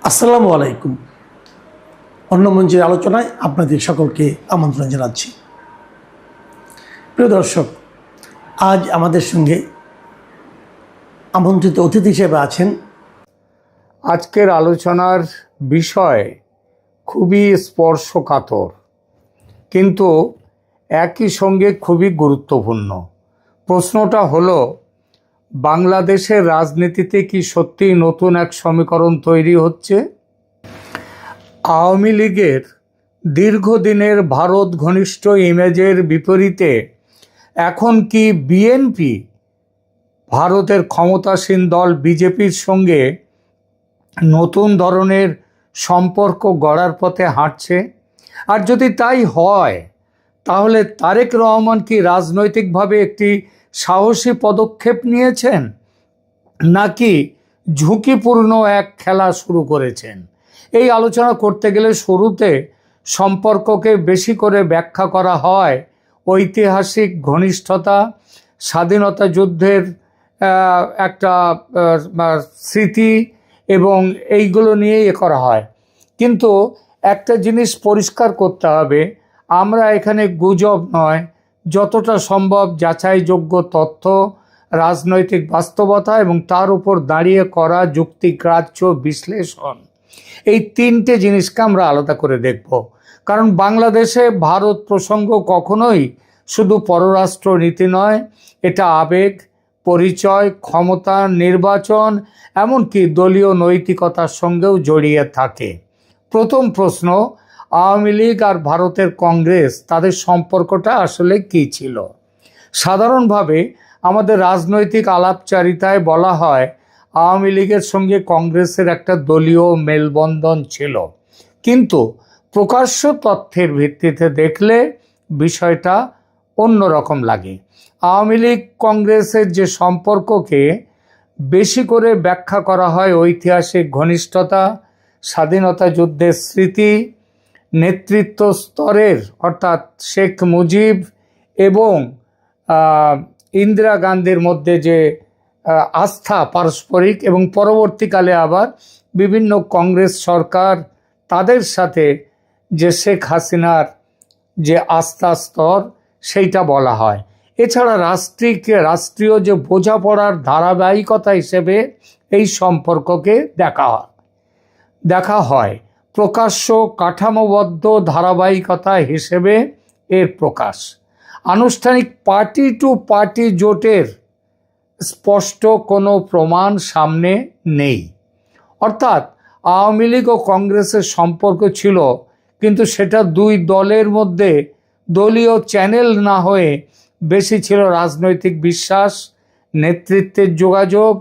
আসসালামু আলাইকুম। অন্য মঞ্চের আলোচনায় আপনাদের সকলকে আমন্ত্রণ জানাচ্ছি। প্রিয় দর্শক, আজ আমাদের সঙ্গে আমন্ত্রিত অতিথি হিসেবে আছেন। আজকের আলোচনার বিষয় খুবই স্পর্শকাতর, কিন্তু একই সঙ্গে খুবই গুরুত্বপূর্ণ। প্রশ্নটা হলো, বাংলাদেশের রাজনীতিতে কি সত্যিই নতুন এক সমীকরণ তৈরি হচ্ছে? আওয়ামী লীগের দীর্ঘদিনের ভারত ঘনিষ্ঠ ইমেজের বিপরীতে এখন কি বিএনপি ভারতের ক্ষমতাসীন দল বিজেপির সঙ্গে নতুন ধরনের সম্পর্ক গড়ার পথে হাঁটছে? আর যদি তাই হয়, তাহলে তারেক রহমান কি রাজনৈতিকভাবে একটি সাহসী পদক্ষেপ নিয়েছেন, নাকি ঝুঁকিপূর্ণ এক খেলা শুরু করেছেন? এই আলোচনা করতে গেলে শুরুতে সম্পর্ককে বেশি করে ব্যাখ্যা করা হয় ঐতিহাসিক ঘনিষ্ঠতা, স্বাধীনতা যুদ্ধের একটা স্মৃতি এবং এইগুলো নিয়েই করা হয়। কিন্তু একটা জিনিস পরিষ্কার করতে হবে, আমরা এখানে গুজব নয়, যতটা সম্ভব যাচাইযোগ্য তথ্য, রাজনৈতিক বাস্তবতা এবং তার উপর দাঁড়িয়ে করা যুক্তিগ্রাহ্য বিশ্লেষণ, এই তিনটে জিনিসকে আমরা আলাদা করে দেখব। কারণ বাংলাদেশে ভারত প্রসঙ্গ কখনোই শুধু পররাষ্ট্র নীতি নয়, এটা আবেগ, পরিচয়, ক্ষমতা, নির্বাচন, এমনকি দলীয় নৈতিকতার সঙ্গেও জড়িয়ে থাকে। প্রথম প্রশ্ন, আওয়ামী লীগ আর ভারতের কংগ্রেস, তাদের সম্পর্কটা আসলে কী ছিল? সাধারণভাবে আমাদের রাজনৈতিক আলাপচারিতায় বলা হয় আওয়ামী লীগের সঙ্গে কংগ্রেসের একটা দলীয় মেলবন্ধন ছিল, কিন্তু প্রকাশ্য তথ্যের ভিত্তিতে দেখলে বিষয়টা অন্যরকম লাগে। আওয়ামী লীগ কংগ্রেসের যে সম্পর্ককে বেশি করে ব্যাখ্যা করা হয় ঐতিহাসিক ঘনিষ্ঠতা, স্বাধীনতা যুদ্ধের স্মৃতি, নেতৃত্ব স্তরের অর্থাৎ শেখ মুজিব এবং ইন্দিরা গান্ধীর মধ্যে যে আস্থা পারস্পরিক, এবং পরবর্তীকালে আবার বিভিন্ন কংগ্রেস সরকার তাদের সাথে যে শেখ হাসিনার যে আস্থা স্তর, সেইটা বলা হয়। এছাড়া রাষ্ট্রীয় যে বোঝাপড়ার ধারাবাহিকতা হিসেবে এই সম্পর্ককে দেখা হয়। প্রকাশ্য কাঠামোবদ্ধ ধারাবাহিকতা হিসেবে এর প্রকাশ। আনুষ্ঠানিক পার্টি টু পার্টি জোটের স্পষ্ট কোনো প্রমাণ সামনে নেই। অর্থাৎ আওয়ামী লীগ ও কংগ্রেসের সম্পর্ক ছিল, কিন্তু সেটা দুই দলের মধ্যে দলীয় চ্যানেল না হয়ে বেশি ছিল রাজনৈতিক বিশ্বাস, নেতৃত্বের যোগাযোগ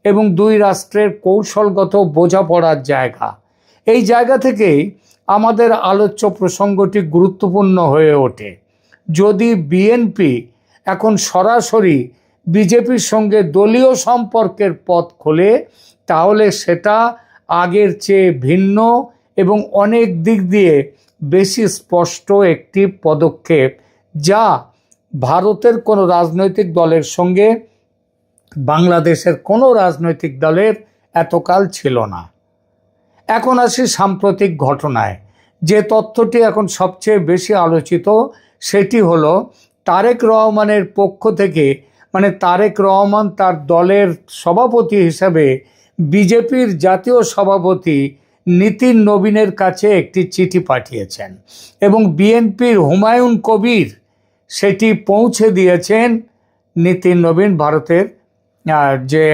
এবং দুই রাষ্ট্রের কৌশলগত বোঝাপড়ার জায়গা। এই জায়গা থেকেই আমাদের আলোচ্য প্রসঙ্গটি গুরুত্বপূর্ণ হয়ে ওঠে। যদি বিএনপি এখন সরাসরি বিজেপির সঙ্গে দলীয় সম্পর্কের পথ খোলে, তাহলে সেটা আগের চেয়ে ভিন্ন এবং অনেক দিক দিয়ে বেশি স্পষ্ট একটি পদক্ষেপ, যা ভারতের কোনো রাজনৈতিক দলের সঙ্গে বাংলাদেশের কোনো রাজনৈতিক দলের এতকাল ছিল না। এখন আসি সাম্প্রতিক ঘটনায়। যে তথ্যটি এখন সবচেয়ে বেশি আলোচিত, সেটি হলো তারেক রহমানের পক্ষ থেকে, মানে তারেক রহমান তার দলের সভাপতি হিসাবে বিজেপির জাতীয় সভাপতি নীতিন নবীনের কাছে একটি চিঠি পাঠিয়েছেন এবং বিএনপির হুমায়ুন কবির সেটি পৌঁছে দিয়েছেন নীতিন নবীন, ভারতের যে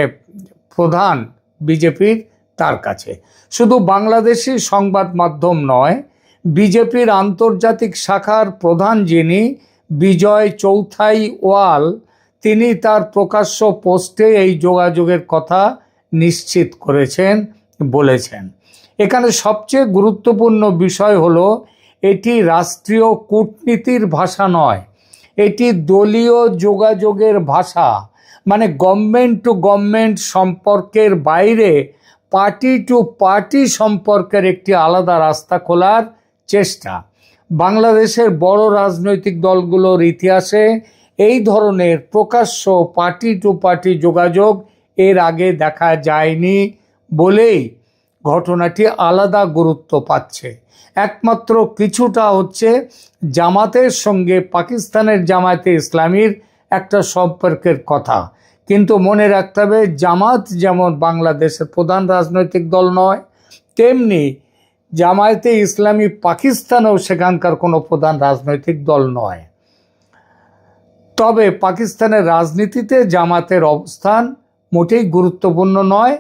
প্রধান বিজেপির, তার কাছে। শুধু বাংলাদেশি সংবাদ মাধ্যম নয়, বিজেপির আন্তর্জাতিক শাখার প্রধান যিনি বিজয় চৌথাই ওয়াল, তিনি তার প্রকাশ্য পোস্টে এই যোগাযোগের কথা নিশ্চিত করেছেন, বলেছেন। এখানে সবচেয়ে গুরুত্বপূর্ণ বিষয় হলো, এটি রাষ্ট্রীয় কূটনীতির ভাষা নয়, এটি দলীয় যোগাযোগের ভাষা। মানে গভর্নমেন্ট টু গভর্নমেন্ট সম্পর্কের বাইরে পার্টি টু পার্টি সম্পর্কের একটি আলাদা রাস্তা খোলার চেষ্টা। বাংলাদেশের বড় রাজনৈতিক দলগুলোর ইতিহাসে এই ধরনের প্রকাশ্য পার্টি টু পার্টি যোগাযোগ এর আগে দেখা যায়নি বলেই ঘটনাটি আলাদা গুরুত্ব পাচ্ছে। একমাত্র কিছুটা হচ্ছে জামাতের সঙ্গে পাকিস্তানের জামায়াতে ইসলামীর একটা সম্পর্কের কথা, কিন্তু মনে রাখতে হবে জামাত যেমন বাংলাদেশের প্রধান রাজনৈতিক দল নয়, তেমনি জামায়াতে ইসলামী পাকিস্তানেও সেখানকার কোনো প্রধান রাজনৈতিক দল নয়। তবে পাকিস্তানের রাজনীতিতে জামাতের অবস্থান মোটেই গুরুত্বপূর্ণ নয়,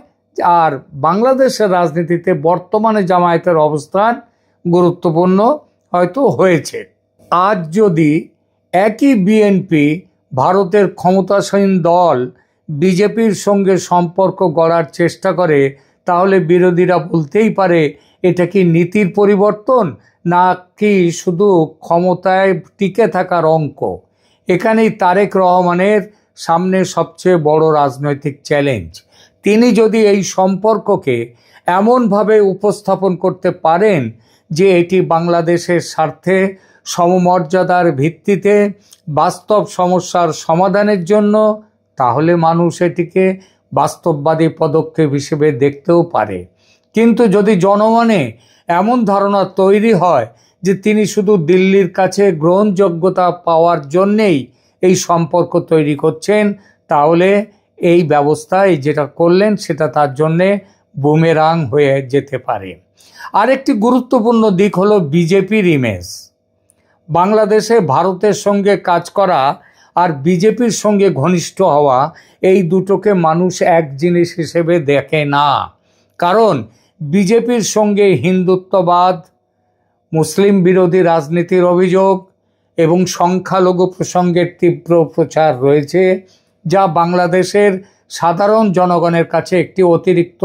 আর বাংলাদেশের রাজনীতিতে বর্তমানে জামায়াতের অবস্থান গুরুত্বপূর্ণ হয়তো হয়েছে। আজ যদি একই বিএনপি ভারতের ক্ষমতাসীন দল বিজেপির সঙ্গে সম্পর্ক গড়ার চেষ্টা করে, তাহলে বিরোধীরা বলতেই পারে এটা কি নীতির পরিবর্তন নাকি শুধু ক্ষমতায় টিকে থাকার অঙ্ক। এখানেই তারেক রহমানের সামনে সবচেয়ে বড় রাজনৈতিক চ্যালেঞ্জ। তিনি যদি এই সম্পর্ককে এমনভাবে উপস্থাপন করতে পারেন যে এটি বাংলাদেশের স্বার্থে সমমর্যাদার ভিত্তিতে বাস্তব সমস্যার সমাধানের জন্য, তাহলে মানুষ এটিকে বাস্তববাদী পদক্ষেপ হিসেবে দেখতেও পারে। কিন্তু যদি জনমনে এমন ধারণা তৈরি হয় যে তিনি শুধু দিল্লির কাছে গ্রহণযোগ্যতা পাওয়ার জন্যেই এই সম্পর্ক তৈরি করছেন, তাহলে এই ব্যবস্থায় যেটা করলেন সেটা তার জন্যে বুমেরাং হয়ে যেতে পারে। আরেকটি গুরুত্বপূর্ণ দিক হলো বিজেপির ইমেজ। বাংলাদেশে ভারতের সঙ্গে কাজ করা আর বিজেপির সঙ্গে ঘনিষ্ঠ হওয়া, এই দুটোকে মানুষ এক জিনিস হিসেবে দেখে না। কারণ বিজেপির সঙ্গে হিন্দুত্ববাদ, মুসলিম বিরোধী রাজনীতির অভিযোগ এবং সংখ্যালঘু প্রসঙ্গের তীব্র প্রচার রয়েছে, যা বাংলাদেশের সাধারণ জনগণের কাছে একটি অতিরিক্ত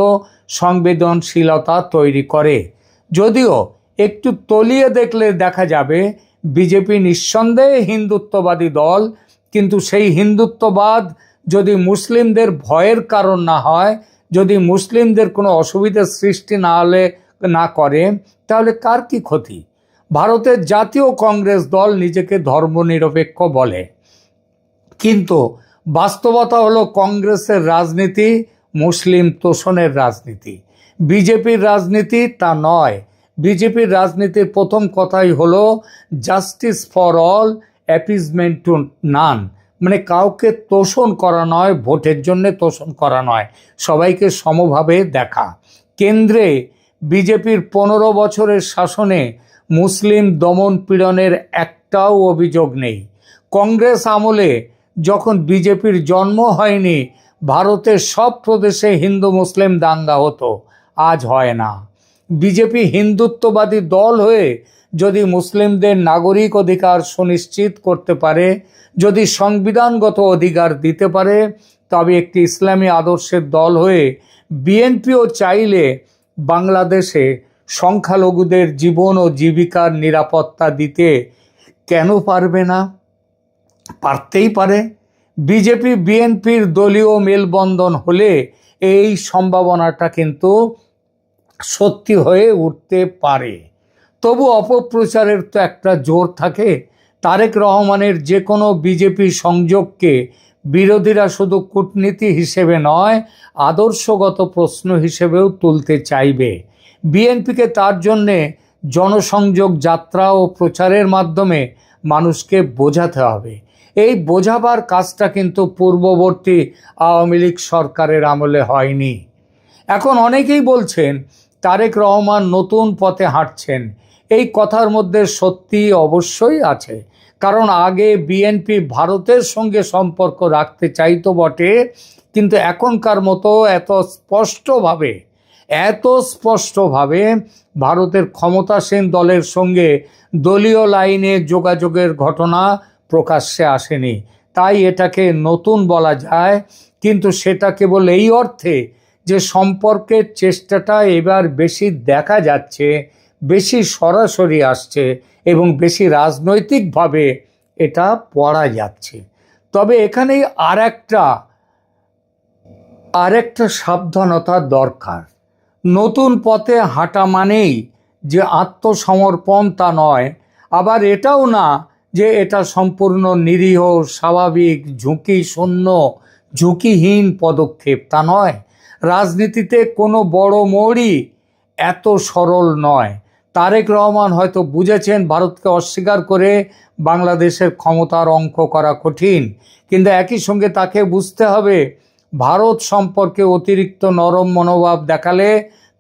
সংবেদনশীলতা তৈরি করে। যদিও একটু তলিয়ে দেখলে দেখা যাবে বিজেপি নিঃসন্দেহে হিন্দুত্ববাদী দল, কিন্তু সেই হিন্দুত্ববাদ যদি মুসলিমদের ভয়ের কারণ না হয়, যদি মুসলিমদের কোনো অসুবিধার সৃষ্টি না করে, তাহলে কার কি ক্ষতি? ভারতের জাতীয় কংগ্রেস দল নিজেকে ধর্মনিরপেক্ষ বলে, কিন্তু বাস্তবতা হলো কংগ্রেসের রাজনীতি মুসলিম তোষণের রাজনীতি। বিজেপির রাজনীতি তা নয়। বিজেপির রাজনীতির প্রথম কথাই হলো justice for all, appeasement two নান, মানে কাউকে তোষণ করা নয়, ভোটের জন্য তোষণ করা নয়, সবাইকে সমভাবে দেখা। কেন্দ্রে বিজেপির 15 বছরের শাসনে মুসলিম দমন পীড়নের একটাও অভিযোগ নেই। কংগ্রেস আমলে যখন বিজেপির জন্ম হয়নি, ভারতের সব প্রদেশে হিন্দু মুসলিম দাঙ্গা হতো, আজ হয় না। বিজেপি হিন্দুত্ববাদী দল হয়ে যদি মুসলিমদের নাগরিক অধিকার সুনিশ্চিত করতে পারে, যদি সংবিধানগত অধিকার দিতে পারে, তবে একটি ইসলামী আদর্শের দল হয়ে বিএনপিও চাইলে বাংলাদেশে সংখ্যালঘুদের জীবন ও জীবিকার নিরাপত্তা দিতে কেন পারবে না? পারতেই পারে। বিজেপি বিএনপির দলীয় মেলবন্ধন হলে এই সম্ভাবনাটা কিন্তু সত্যি হয়ে উঠতে পারে। তবু অপপ্রচারের তো একটা জোর থাকে। তারেক রহমানের যে কোনো বিজেপি সংযোগকে বিরোধীরা শুধু কূটনীতি হিসেবে নয়, আদর্শগত প্রশ্ন হিসেবেও তুলতে চাইবে। বিএনপিকে তার জন্যে জনসংযোগ যাত্রা ও প্রচারের মাধ্যমে মানুষকে বোঝাতে হবে। এই বোঝাবার কাজটা কিন্তু পূর্ববর্তী আওয়ামী লীগ সরকারের আমলে হয়নি। এখন অনেকেই বলছেন তারেক রহমান নতুন পথে হাঁটছেন। এই কথার মধ্যে সত্যি অবশ্যই আছে, কারণ আগে বিএনপি ভারতের সঙ্গে সম্পর্ক রাখতে চাইতো বটে, কিন্তু এখনকার মতো এত স্পষ্টভাবে ভারতের ক্ষমতাসীন দলের সঙ্গে দলীয় লাইনে যোগাযোগের ঘটনা প্রকাশ্যে আসেনি। তাই এটাকে নতুন বলা যায়, কিন্তু সেটা কেবল এই অর্থে যে সম্পর্কের চেষ্টাটা এবার বেশি দেখা যাচ্ছে, বেশি সরাসরি আসছে এবং বেশি রাজনৈতিকভাবে এটা পড়া যাচ্ছে। তবে এখানেই আরেকটা সাবধানতা দরকার। নতুন পথে হাঁটা মানেই যে আত্মসমর্পণ তা নয়, আবার এটাও না যে এটা সম্পূর্ণ নিরীহ, স্বাভাবিক, ঝুঁকিহীন পদক্ষেপ, তা নয়। রাজনীতিতে কোনো বড় মোড়ই এত সরল নয়। তারেক রহমান হয়তো বুঝেছেন ভারতকে অস্বীকার করে বাংলাদেশের ক্ষমতার অঙ্ক করা কঠিন, কিন্তু একই সঙ্গে তাকে বুঝতে হবে ভারত সম্পর্কে অতিরিক্ত নরম মনোভাব দেখালে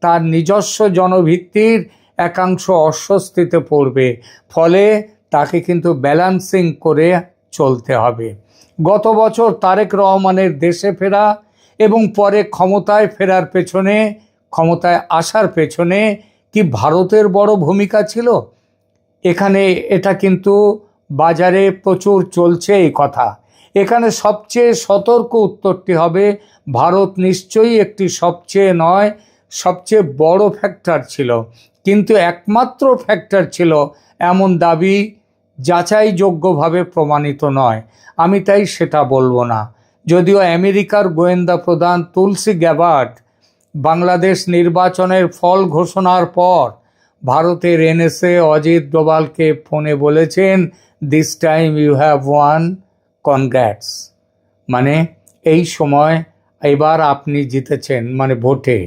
তার নিজস্ব জনভিত্তির একাংশ অস্বস্তিতে পড়বে, ফলে তাকে কিন্তু ব্যালেন্সিং করে চলতে হবে। গত বছর তারেক রহমানের দেশে ফেরা এবং পরে ক্ষমতায় ফেরার পেছনে, ক্ষমতায় আসার পেছনে কি ভারতের বড় ভূমিকা ছিল? এখানে এটা কিন্তু বাজারে প্রচুর চলছে এই কথা। এখানে সবচেয়ে সতর্ক উত্তরটি হবে ভারত নিশ্চয়ই একটি সবচেয়ে বড় ফ্যাক্টর ছিল, কিন্তু একমাত্র ফ্যাক্টর ছিল এমন দাবি যাচাইযোগ্যভাবে প্রমাণিত নয়। আমি তাই সেটা বলবো না। যদিও আমেরিকার গোয়েন্দা প্রধান তুলসি গ্যাবার্ড বাংলাদেশ নির্বাচনের ফল ঘোষণার পর ভারতের এনএসএ অজিত ডোভালকে ফোনে বলেছেন, this time you have won, congrats. মানে এই সময় এবার আপনি জিতেছেন, মানে ভোটে,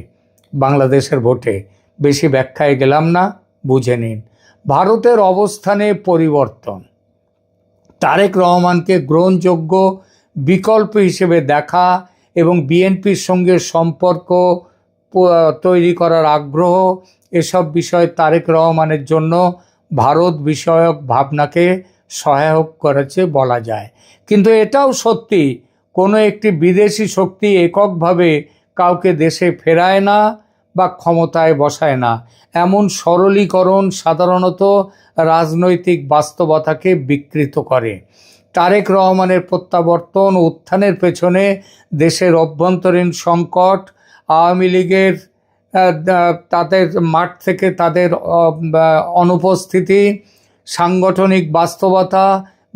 বাংলাদেশের ভোটে। বেশি ব্যাখ্যায় গেলাম না, বুঝে নিন। ভারতের অবস্থানে পরিবর্তন, তারেক রহমানকে গ্রহণযোগ্য বিকল্প হিসেবে দেখা এবং বিএনপির সঙ্গে সম্পর্ক তৈরি করার আগ্রহ, এসব বিষয় তারেক রহমানের জন্য ভারত বিষয়ক ভাবনাকে সহায়ক করেছে বলা যায়। কিন্তু এটাও সত্যি, কোনো একটি বিদেশি শক্তি এককভাবে কাউকে দেশে ফেরায় না বা ক্ষমতায় বসায় না। এমন সরলীকরণ সাধারণত রাজনৈতিক বাস্তবতাকে বিকৃত করে। তারেক রহমানের প্রত্যাবর্তন উত্থানের পেছনে দেশের অভ্যন্তরীণ সংকট, আওয়ামী লীগের তাদের মাঠ থেকে তাদের অনুপস্থিতি, সাংগঠনিক বাস্তবতা,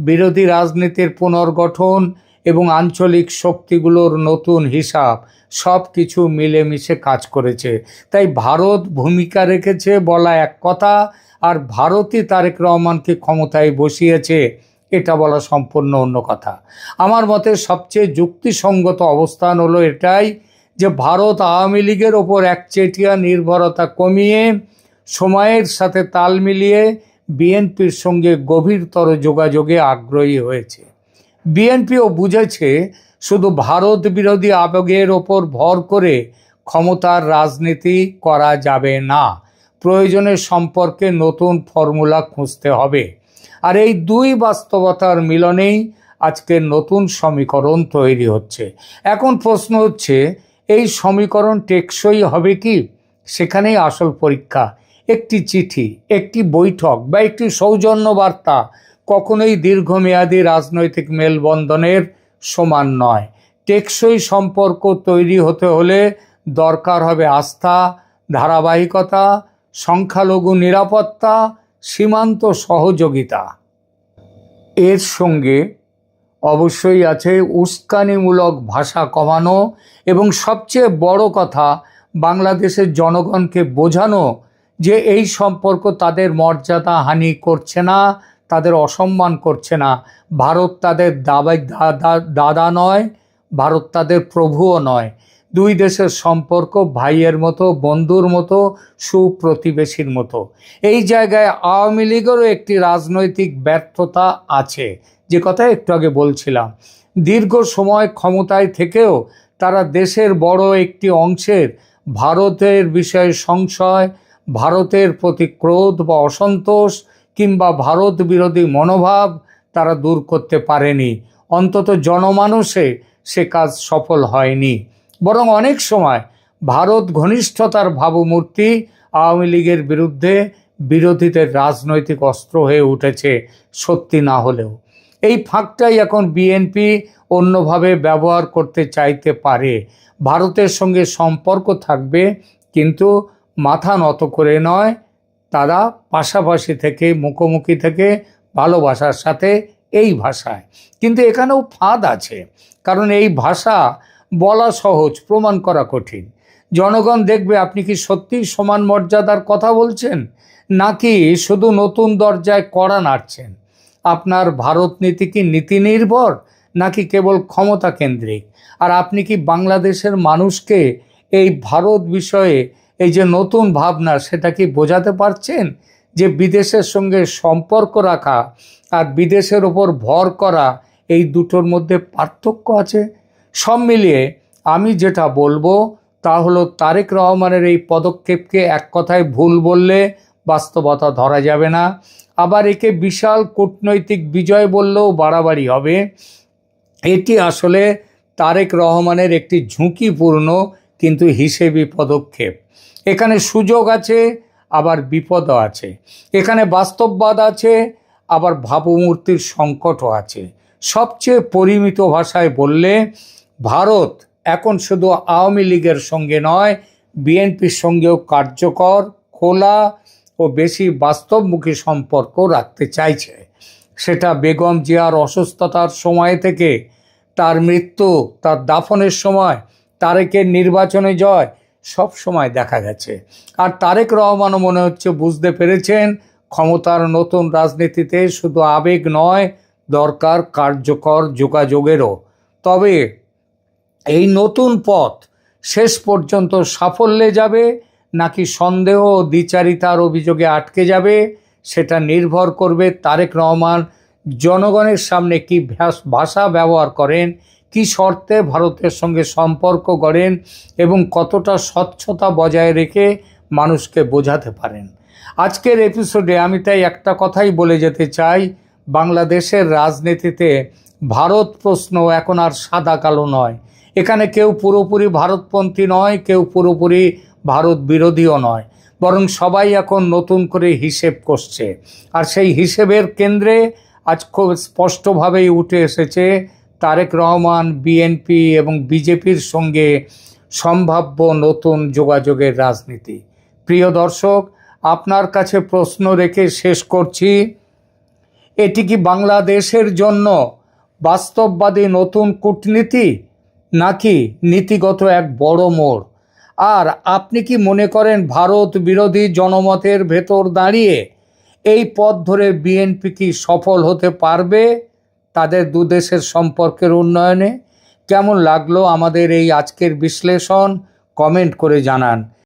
বিরোধী রাজনীতির পুনর্গঠন এবং আঞ্চলিক শক্তিগুলোর নতুন হিসাব সব কিছু মিলেমিশে কাজ করেছে। তাই ভারত ভূমিকা রেখেছে বলা এক কথা, আর ভারতই তারেক রহমানকে ক্ষমতায় বসিয়েছে এটা বলা সম্পূর্ণ অন্য কথা। আমার মতে সবচেয়ে যুক্তিসঙ্গত অবস্থান হলো এটাই যে ভারত আওয়ামী লীগের ওপর একচেটিয়া নির্ভরতা কমিয়ে সময়ের সাথে তাল মিলিয়ে বিএনপির সঙ্গে গভীরতর যোগাযোগে আগ্রহী হয়েছে। বিএনপিও বুঝেছে শুধু ভারত বিরোধী আবেগের ওপর ভর করে ক্ষমতার রাজনীতি করা যাবে না, প্রয়োজনে সম্পর্কে নতুন ফর্মুলা খুঁজতে হবে। আর এই দুই বাস্তবতার মিলনেই আজকের নতুন সমীকরণ তৈরি হচ্ছে। এখন প্রশ্ন হচ্ছে, এই সমীকরণ টেকসই হবে কি? সেখানেই আসল পরীক্ষা। একটি চিঠি, একটি বৈঠক বা একটি সৌজন্য বার্তা কখনোই দীর্ঘমেয়াদী রাজনৈতিক মেলবন্ধনের সমান নয়। টেকসই সম্পর্ক তৈরি হতে হলে দরকার হবে আস্থা, ধারাবাহিকতা, সংখ্যালঘু নিরাপত্তা, সীমান্ত সহযোগিতা। এর সঙ্গে অবশ্যই আছে উস্কানিমূলক ভাষা কমানো এবং সবচেয়ে বড় কথা বাংলাদেশের জনগণকে বোঝানো যে এই সম্পর্ক তাদের মর্যাদা হানি করছে না, তাদের অসম্মান করছে না। ভারত তাদের দাদা নয়, ভারত তাদের প্রভুও নয়। দুই দেশের সম্পর্ক ভাইয়ের মতো, বন্ধুর মতো, সুপ্রতিবেশীর মতো। এই জায়গায় আওয়ামী লীগেরও একটি রাজনৈতিক ব্যর্থতা আছে, যে কথা একটু আগে বলছিলাম। দীর্ঘ সময় ক্ষমতায় থেকেও তারা দেশের বড় একটি অংশের ভারতের বিষয়ে সংশয়, ভারতের প্রতি ক্রোধ বা অসন্তোষ কিংবা ভারত বিরোধী মনোভাব তারা দূর করতে পারেনি। অন্তত জনমানসে সে কাজ সফল হয়নি। বরং অনেক সময় ভারত ঘনিষ্ঠতার ভাবমূর্তি আওয়ামী লীগের বিরুদ্ধে বিরোধীদের রাজনৈতিক অস্ত্র হয়ে উঠেছে, সত্যি না হলেও। এই ফাঁকটাই এখন বিএনপি অন্যভাবে ব্যবহার করতে চাইতে পারে। ভারতের সঙ্গে সম্পর্ক থাকবে, কিন্তু মাথা নত করে নয়, তারা পাশাপাশি থেকে, মুখোমুখি থেকে, ভালোবাসার সাথে, এই ভাষায়। কিন্তু এখানেও ফাঁদ আছে, কারণ এই ভাষা বলা সহজ, প্রমাণ করা কঠিন। জনগণ দেখবে আপনি কি সত্যিই সমান মর্যাদার কথা বলছেন, নাকি শুধু নতুন দরজায় কড়া নাড়ছেন। আপনার ভারত নীতি কি নীতি নির্ভর, নাকি কেবল ক্ষমতা কেন্দ্রিক? আর আপনি কি বাংলাদেশের মানুষকে এই ভারত বিষয়ে এই যে নতুন ভাবনা, সেটা কি বোঝাতে পারছেন যে বিদেশের সঙ্গে সম্পর্ক রাখা আর বিদেশের ওপর ভর করা, এই দুটোর মধ্যে পার্থক্য আছে? সব মিলিয়ে আমি যেটা বলবো তা হলো, তারেক রহমানের এই পদক্ষেপকে এক কথায় ভুল বললে বাস্তবতা ধরা যাবে না। আবার একে বিশাল কূটনৈতিক বিজয় বললেও বাড়াবাড়ি হবে। এটি আসলে তারেক রহমানের একটি ঝুঁকিপূর্ণ কিন্তু হিসেবি পদক্ষেপ। এখানে সুযোগ আছে, আবার বিপদও আছে। এখানে বাস্তববাদ আছে, আবার ভাবমূর্তির সংকটও আছে। সবচেয়ে পরিমিত ভাষায় বললে, ভারত এখন শুধু আওয়ামী লীগের সঙ্গে নয়, বিএনপির সঙ্গেও কার্যকর, খোলা ও বেশি বাস্তবমুখী সম্পর্ক রাখতে চাইছে। সেটা বেগম জিয়ার অসুস্থতার সময় থেকে তার মৃত্যু, তার দাফনের সময়, তারেকের নির্বাচনে জয়, সব সময় দেখা গেছে। আর তারেক রহমানও মনে হচ্ছে বুঝতে পেরেছেন, ক্ষমতার নতুন রাজনীতিতে শুধু আবেগ নয়, দরকার কার্যকর যোগাযোগেরও। তবে এই নতুন পথ শেষ পর্যন্ত সাফল্যে যাবে নাকি সন্দেহ ও দ্বিচারিতার অভিযোগে আটকে যাবে, সেটা নির্ভর করবে তারেক রহমান জনগণের সামনে কি ভাষা ব্যবহার করেন, কি শর্তে ভারতের সঙ্গে সম্পর্ক গড়েন এবং কতটা স্বচ্ছতা বজায় রেখে মানুষকে বোঝাতে পারেন। আজকের এপিসোডে আমি তাই একটা কথাই বলে যেতে চাই, বাংলাদেশের রাজনীতিতে ভারত প্রশ্ন এখন আর সাদা কালো নয়। এখানে কেউ পুরোপুরি ভারতপন্থী নয়, কেউ পুরোপুরি ভারত বিরোধীও নয়, বরং সবাই এখন নতুন করে হিসেব করছে। আর সেই হিসেবের কেন্দ্রে আজ খুব স্পষ্টভাবেই উঠে এসেছে তারেক রহমান, বিএনপি এবং বিজেপির সঙ্গে সম্ভাব্য নতুন যোগাযোগের রাজনীতি। প্রিয় দর্শক, আপনার কাছে প্রশ্ন রেখে শেষ করছি, এটি কি বাংলাদেশের জন্য বাস্তববাদী নতুন কূটনীতি নাকি নীতিগত এক বড় মোড়? আর আপনি কি মনে করেন ভারত বিরোধী জনমতের ভেতর দাঁড়িয়ে এই পথ ধরে বিএনপি কি সফল হতে পারবে তাদের দুদেশের সম্পর্কের উন্নয়নে? কেমন লাগলো আমাদের এই আজকের বিশ্লেষণ? কমেন্ট করে জানান।